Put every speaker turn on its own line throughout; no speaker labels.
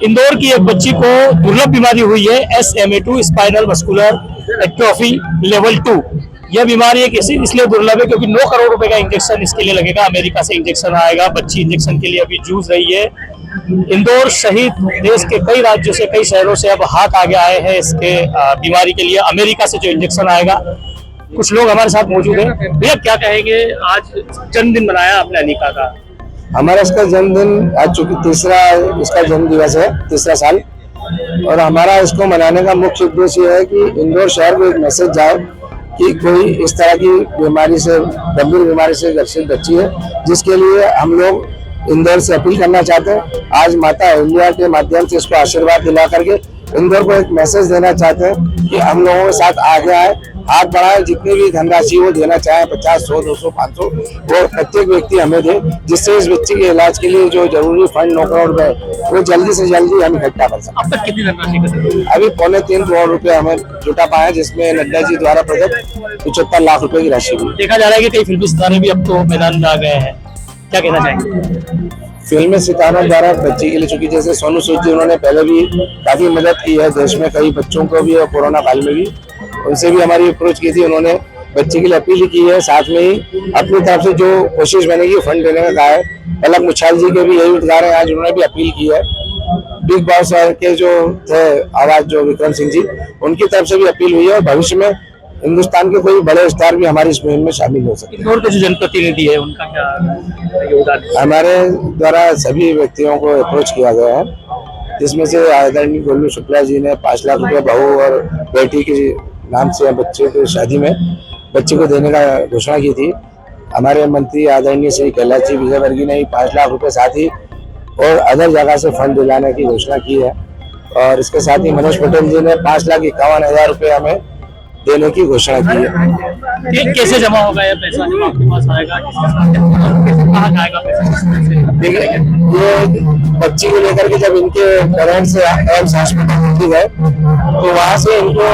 इंदौर की एक बच्ची को दुर्लभ बीमारी हुई है SMA2 spinal muscular atrophy level 2। यह बीमारी एक इसलिए दुर्लभ है क्योंकि 9 करोड़ रुपए का इंजेक्शन इसके लिए लगेगा। अमेरिका से इंजेक्शन आएगा। बच्ची इंजेक्शन के लिए अभी जूझ रही है। इंदौर सहित देश के कई राज्यों से, कई शहरों से अब हाथ आगे आए हैं इसके बीमारी के लिए। अमेरिका से जो इंजेक्शन आएगा। कुछ लोग हमारे साथ मौजूद हैं। भैया क्या कहेंगे, आज जन्मदिन मनाया आपने अनिका का?
हमारा इसका जन्मदिन आज चूंकि तीसरा इसका जन्म दिवस है, तीसरा साल, और हमारा इसको मनाने का मुख्य उद्देश्य है कि इंदौर शहर को एक मैसेज जाए कि कोई इस तरह की बीमारी से, गंभीर बीमारी से ग्रसित बच्ची है, जिसके लिए हम लोग इंदौर से अपील करना चाहते हैं। आज माता अहिल्या के माध्यम से इसको आशीर्वाद दिला करके इंदौर को एक मैसेज देना चाहते हैं कि हम लोगों के साथ आगे आए, हाथ बढ़ाए, जितनी भी धनराशि वो देना चाहे, 50, 100, 200, 500, वो प्रत्येक व्यक्ति हमें दे, जिससे इस बच्चे के इलाज के लिए जो जरूरी फंड 9 करोड़ रुपए वो जल्दी से जल्दी हम इकट्ठा कर सकते।
अब तक कितनी धनराशि?
अभी 2.25 करोड़ रुपए हमें जुटा पाए, जिसमें नड्डा जी द्वारा प्रदत्त 75 लाख रुपए की राशि भी।
देखा जा रहा है कि कई फिल्मी सितारे भी अब तो मैदान में आ गए हैं, क्या कहना चाहेंगे?
फिल्मी सितारों द्वारा बच्ची के लिए, चूंकि जैसे सोनू सूद जी, उन्होंने पहले भी काफी मदद की है देश में कई बच्चों को भी, और कोरोना काल में भी उनसे भी हमारी अप्रोच की थी। उन्होंने बच्चे के लिए अपील की है, साथ में ही अपनी तरफ से जो कोशिश बनेगी फंड देने का कहा है। पलक मुच्छाल जी के भी यही उद्गार है, आज उन्होंने भी अपील की है। बिग बॉस के जो थे आवाज, जो विक्रम सिंह जी, उनकी तरफ से भी अपील हुई है, और भविष्य में हिंदुस्तान के कोई बड़े स्टार भी हमारी इस मुहिम में शामिल हो सकते हैं।
और जो जनप्रतिनिधि है उनका क्या योगदान है?
हमारे द्वारा सभी व्यक्तियों को अप्रोच किया गया है, जिसमें से आदरणीय गोलू शुक्ला जी ने 5 लाख रुपए बहू और बेटी के नाम से बच्चे की शादी में बच्चे को देने का घोषणा की थी। हमारे मंत्री आदरणीय श्री कैलाश जी विजयवर्गीय ने 5 लाख रुपए साथ ही और अदर जगह से फंड दिलाने की घोषणा की है, और इसके साथ ही मनोज पटेल जी ने 5,51,000 रुपए हमें देने की घोषणा की है।
कैसे जमा होगा यह पैसा? जब आपके पास आएगा, कहाँ जाएगा पैसा?
देखिए, ये बच्ची को लेकर के जब इनके पेरेंट्स एम्स हॉस्पिटल गए, तो वहां से इनको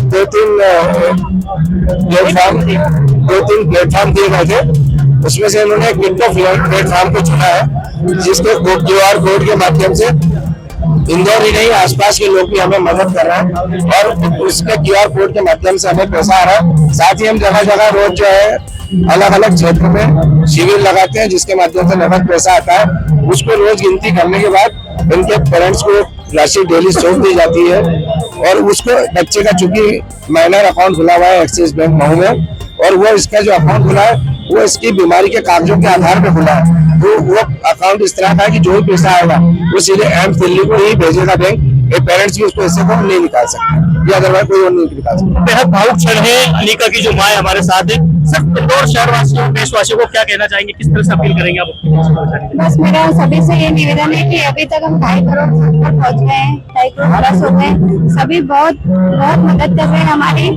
2-3 प्लेटफॉर्म दिए गए थे। उसमें से इन्होंने एक विंडो प्लेटफॉर्म को चुना है, जिसके QR कोड के माध्यम से इंदौर ही नहीं, आसपास के लोग भी हमें मदद कर रहे हैं, और उसके QR कोड के माध्यम से हमें पैसा आ रहा है। साथ ही हम जगह जगह रोज जो है अलग अलग क्षेत्र में शिविर लगाते हैं, जिसके माध्यम से नगद पैसा आता है। उसको रोज गिनती करने के बाद इनके पेरेंट्स को राशि डेली सौंप दी जाती है, और उसको बच्चे का चूंकि माइनर अकाउंट खुला हुआ है एक्सिस बैंक महू में, और वो इसका जो अकाउंट खुला है वो इसकी बीमारी के कागजों के आधार पर खुला है। तो वो अकाउंट इस तरह का है कि जो भी पैसा आएगा वो सीधे एम्स दिल्ली को ही भेजेगा बैंक। पेरेंट्स भी उसको ऐसे को नहीं निकाल सकते, या अदरवाइज कोई और नहीं निकाल सकता।
बेहद भावुक क्षण है। अनिका की जो माँ हमारे साथ है। सब इंदौर शहरवासियों, देशवासियों को क्या कहना चाहेंगे, किस तरह से अपील करेंगे आप?
बस मेरा सभी से ये निवेदन है कि अभी तक हम 2.5 करोड़ तक पहुँच गए हैं, 2.5 करोड़ प्लस हो गए। सभी बहुत बहुत मदद कर रहे हैं हमारी,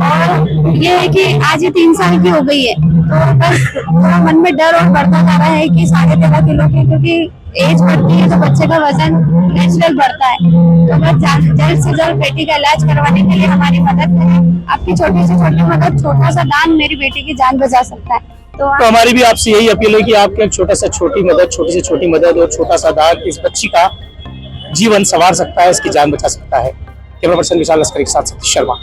और ये है कि आज ये 3 साल की हो गई है, तो बस थोड़ा मन में डर और बढ़ता जा रहा है कि 13.5 किलो की, क्योंकि एज बढ़ती है तो बच्चे का वजन नेचुरल बढ़ता है। तो बस जल्द से जल्द बेटी का इलाज करवाने के लिए हमारी मदद करें। आपकी छोटी से छोटी मदद, छोटा सा दान मेरी बेटी की जान बचा सकता है। तो
हमारी भी आपसे यही अपील है कि आपके एक छोटा सा छोटी मदद, छोटी से छोटी मदद और छोटा सा दान इस बच्ची का जीवन संवार सकता है, इसकी जान बचा सकता है। कैमरा पर्सन विशाल लस्करी के साथ सतीश शर्मा।